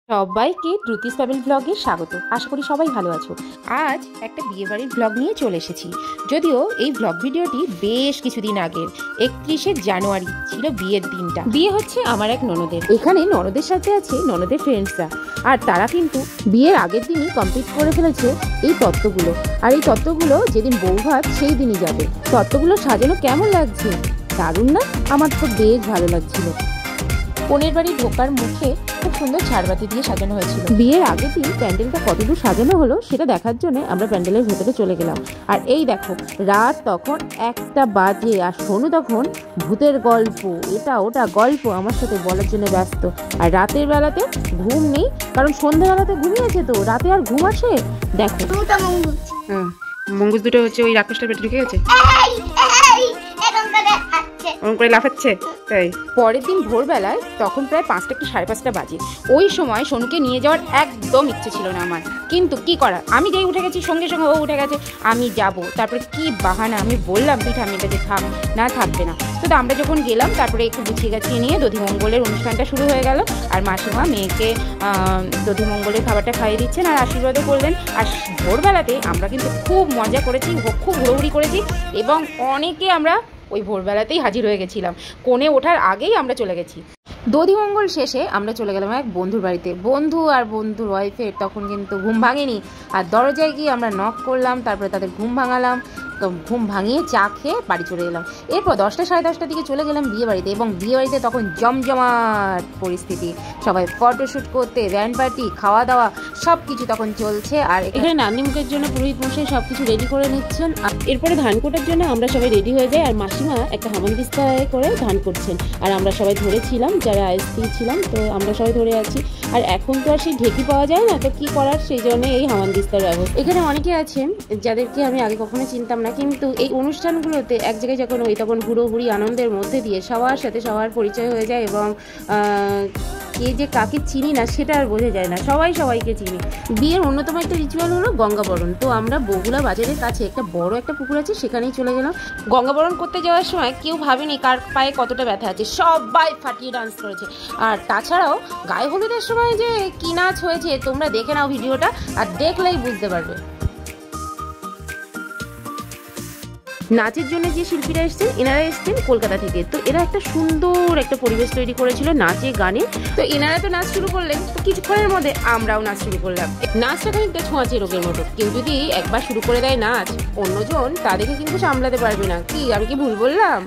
সবাইকে দ্রুতিস ফ্যামিলি ব্লগে স্বাগত। আশা করি সবাই ভালো আছো। আজ একটা বিয়েবাড়ির ব্লগ নিয়ে চলে এসেছি। যদিও এই ব্লগ ভিডিওটি বেশ কিছুদিন আগের, 31শে জানুয়ারি ছিল বিয়ের দিনটা। বিয়ে হচ্ছে আমার এক ননদের। এখানে ননদের সাথে আছে ননদের ফ্রেন্ডসরা, আর তারা কিন্তু বিয়ের আগের দিনই কমপ্লিট করে ফেলেছে এই তত্ত্বগুলো। আর এই তত্ত্বগুলো যেদিন বৌভাত সেই দিনই যাবে। তত্ত্বগুলো সাজানো কেমন লাগছে? দারুণ না? আমার তো বেশ ভালো লাগছিল। কনের বাড়ি ঢোকার মুখে খুব সুন্দর ঝাড়বাতি দিয়ে সাজানো হয়েছিল। বিয়ের আগের দিন প্যান্ডেলটা কতদূর সাজানো হলো সেটা দেখার জন্য আমরা প্যান্ডেলের ভেতরে চলে গেলাম। আর এই দেখো, রাত তখন 1টা বাজে, আর সোনু তখন ভূতের গল্প এটা ওটা গল্প আমার সাথে বলার জন্য ব্যস্ত। আর রাতের বেলাতে ঘুম নেই, কারণ সন্ধ্যাবেলাতে ঘুমিয়েছে, তো রাতে আর ঘুম আসে? দেখো মঙ্গুস দুটো হচ্ছে ওই রাক্ষসটার পেটে ঢুকে গেছে, ওরকম করে লাফাচ্ছে। তাই পরের দিন ভোরবেলায় তখন প্রায় 5টা কি 5:30 বাজে। ওই সময় সোনুকে নিয়ে যাওয়ার একদম ইচ্ছে ছিল না আমার, কিন্তু কি করার, আমি যেই উঠে গেছি সঙ্গে সঙ্গে ও উঠে গেছে, আমি যাব। তারপরে কি বাহানা, আমি বললাম তুই ঠাম্মির কাছে থাক, না থাকবে না। তো আমরা যখন গেলাম তারপরে একটু গুছিয়ে গাছিয়ে নিয়ে দধিমঙ্গলের অনুষ্ঠানটা শুরু হয়ে গেল। আর মাসিমা মেয়েকে দধিমঙ্গলের খাবারটা খাইয়ে দিচ্ছেন আর আশীর্বাদও করলেন। আর ভোরবেলাতে আমরা কিন্তু খুব মজা করেছি, খুব ঘোরাঘুরি করেছি, এবং অনেকে আমরা ওই ভোরবেলাতেই হাজির হয়ে গেছিলাম। কোণে ওঠার আগেই আমরা চলে গেছি। দধিমঙ্গল শেষে আমরা চলে গেলাম এক বন্ধুর বাড়িতে। বন্ধু আর বন্ধুর ওয়াইফের তখন কিন্তু ঘুম ভাঙেনি, আর দরজায় গিয়ে আমরা নক করলাম, তারপরে তাদের ঘুম ভাঙালাম। তো ঘুম ভাঙিয়ে চা খেয়ে বাড়ি চলে এলাম। এরপর 10টা 10:30টার দিকে চলে গেলাম বিয়ে বাড়িতে, এবং বিয়ে বাড়িতে তখন জমজমাট পরিস্থিতি। সবাই ফটোশ্যুট করতে, ব্যান্ড পার্টি, খাওয়া দাওয়া সব কিছু তখন চলছে। আর এখানে নান্দিমুখের জন্য পুরোহিত মশাই সব কিছু রেডি করে নিচ্ছেন। এরপরে ধান কোটার জন্য আমরা সবাই রেডি হয়ে যাই, আর মাসিমা একটা হামানদিস্তায় করে ধান করছেন, আর আমরা সবাই ধরেছিলাম, যারা আইসি ছিলাম, তো আমরা সবাই ধরে আছি। আর এখন তো আর সেই ঢেকি পাওয়া যায় না, তো কি করার, সেই জন্য এই হামানদিস্তার ব্যবস্থা। এখানে অনেকে আছেন যাদেরকে আমি আগে কখনো চিনতাম না, কিন্তু এই অনুষ্ঠানগুলোতে এক জায়গায় যখন ওই তখন হুড়োহুড়ি আনন্দের মধ্যে দিয়ে সবার সাথে সবার পরিচয় হয়ে যায়, এবং কে যে কাকে চিনি না সেটা আর বোঝা যায় না, সবাই সবাইকে চিনি। বিয়ের অন্যতম একটা রিচুয়াল হলো গঙ্গাবরণ। তো আমরা বগুলা বাজারের কাছে একটা বড় একটা পুকুর আছে, সেখানেই চলে গেলাম। গঙ্গাবরণ করতে যাওয়ার সময় কেউ ভাবেনি কার পায়ে কতটা ব্যথা আছে, সবাই ফাটিয়ে ডান্স করেছে। আর তাছাড়াও গায়ে হলুদের সময় যে কি নাচ হয়েছে তোমরা দেখে নাও ভিডিওটা, আর দেখলেই বুঝতে পারবে। নাচের জন্য যে শিল্পীরা এসছেন, এনারা এসছেন কলকাতা থেকে। তো এরা একটা সুন্দর একটা পরিবেশ তৈরি করেছিল নাচে গানে। তো এনারা তো নাচ শুরু করলেন, তো কিছুক্ষণের মধ্যে আমরাও নাচ শুরু করলাম। নাচটা খানিকটা ছোঁয়াচে রোগের মতো, কেউ যদি একবার শুরু করে দেয় নাচ, অন্যজন তাদেরকে কিন্তু সামলাতে পারবে না। কি আমি কি ভুল বললাম?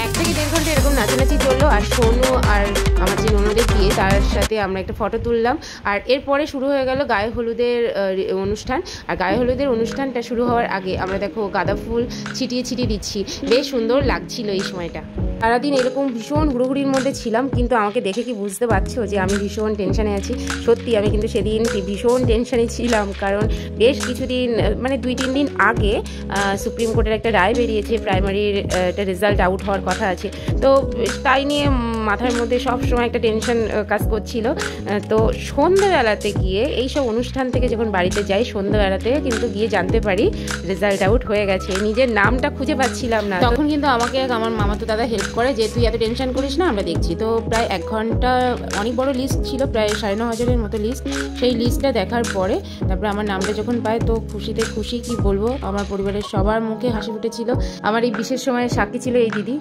1 থেকে 1.5 ঘন্টা এরকম নাচানাচি চললো। আর সোনু আর আমার যে ননদের বিয়ে, তার সাথে আমরা একটা ফটো তুললাম। আর এরপরে শুরু হয়ে গেল গায়ে হলুদের অনুষ্ঠান। আর গায়ে হলুদের অনুষ্ঠানটা শুরু হওয়ার আগে আমরা দেখো গাঁদা ফুল ছিটিয়ে ছিটিয়ে দিচ্ছি, বেশ সুন্দর লাগছিল এই সময়টা। সারাদিন এরকম ভীষণ ঘুরোঘুরির মধ্যে ছিলাম, কিন্তু আমাকে দেখে কি বুঝতে পারছো যে আমি ভীষণ টেনশানে আছি? সত্যি আমি কিন্তু সেদিন ভীষণ টেনশানে ছিলাম, কারণ বেশ কিছুদিন মানে 2-3 দিন আগে সুপ্রিম কোর্টের একটা রায় বেরিয়েছে, প্রাইমারির একটা রেজাল্ট আউট হওয়ার কথা আছে। তো তাই নিয়ে মাথার মধ্যে সব সময় একটা টেনশন কাজ করছিল। তো সন্ধ্যাবেলাতে গিয়ে এইসব অনুষ্ঠান থেকে যখন বাড়িতে যাই, সন্ধ্যাবেলাতে কিন্তু গিয়ে জানতে পারি রেজাল্ট আউট হয়ে গেছে। নিজের নামটা খুঁজে পাচ্ছিলাম না, তখন কিন্তু আমাকে আমার মামাতো দাদা হেল্প করে যে তুই এত টেনশন করিস না, আমরা দেখছি। তো প্রায় 1 ঘন্টা, অনেক বড় লিস্ট ছিল, প্রায় 9,500-এর মতো লিস্ট। সেই লিস্টটা দেখার পরে তারপরে আমার নামটা যখন পায়, তো খুশিতে খুশি কি বলবো, আমার পরিবারের সবার মুখে হাসি ফুটেছিল। আমার এই বিশেষ সময়ে সাক্ষী ছিল এই দিদি।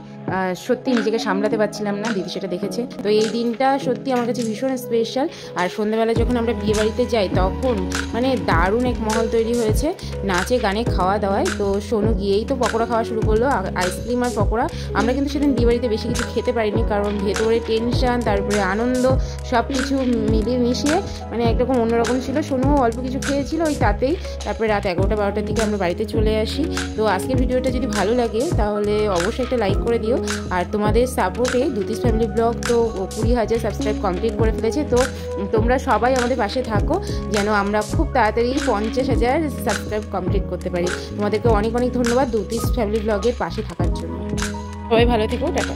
সত্যি নিজেকে সামলাতে পারছিলাম না, দিদি সেটা দেখেছে। তো এই দিনটা সত্যি আমার কাছে ভীষণ স্পেশাল। আর সন্ধ্যাবেলা যখন আমরা বিয়ে বাড়িতে যাই, তখন মানে দারুণ এক মহল তৈরি হয়েছে নাচে গানে খাওয়া দাওয়ায়। তো সোনু গিয়েই তো পকোড়া খাওয়া শুরু করলো, আইসক্রিম আর পকোড়া। আমরা কিন্তু সেদিন বিয়ে বাড়িতে বেশি কিছু খেতে পারিনি, কারণ ভেতরে টেনশন, তারপরে আনন্দ, সব কিছু মিলিয়ে মিশিয়ে মানে একরকম অন্যরকম ছিল। সোনুও অল্প কিছু খেয়েছিল ওই তাতেই। তারপরে রাত 11টা-12টার দিকে আমরা বাড়িতে চলে আসি। তো আজকের ভিডিওটা যদি ভালো লাগে তাহলে অবশ্যই একটা লাইক করে দিও। আর তোমাদের সাপোর্টে দ্রুতিস ফ্যামিলি ব্লগ তো 20,000 সাবস্ক্রাইব কমপ্লিট করে ফেলেছে। তো তোমরা সবাই আমাদের পাশে থাকো, যেন আমরা খুব তাড়াতাড়ি 50,000 সাবস্ক্রাইব কমপ্লিট করতে পারি। তোমাদেরকে অনেক অনেক ধন্যবাদ দ্রুতিস ফ্যামিলি ব্লগের পাশে থাকার জন্য। সবাই ভালো থেকো, টাটা।